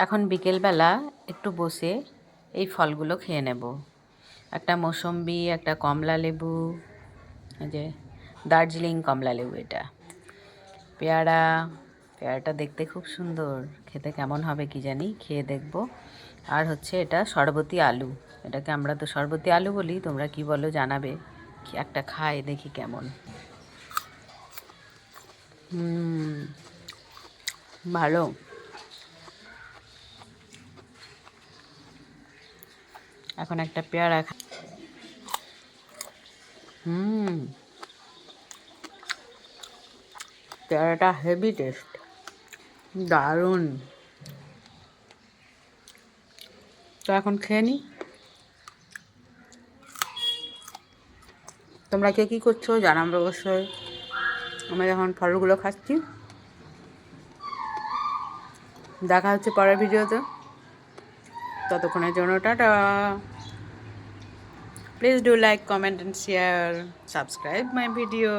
এখন বিকেলবেলা একটু বসে এই ফলগুলো খেয়ে নেব। একটা মৌসম্বি, একটা কমলা লেবু, এই যে দার্জিলিং কমলা লেবু, এটা পেয়ারা। পেয়ারাটা দেখতে খুব সুন্দর, খেতে কেমন হবে কি জানি, খেয়ে দেখব। আর হচ্ছে এটা শরবতি আলু, এটাকে আমরা তো শরবতি আলু বলি, তোমরা কি বলো জানাবে। একটা খাই দেখি কেমন। ভালো। এখন একটা পেয়ারা পেয়ারাটা হেভি টেস্ট, দারুণ। তো এখন খেয়ে নি। তোমরা কে কী করছো জানাবে অবশ্যই। আমি এখন ফলগুলো খাচ্ছি। দেখা হচ্ছে পরের ভিডিওতে, ততক্ষণের জন্য tata. Please do like, comment and share, subscribe my video.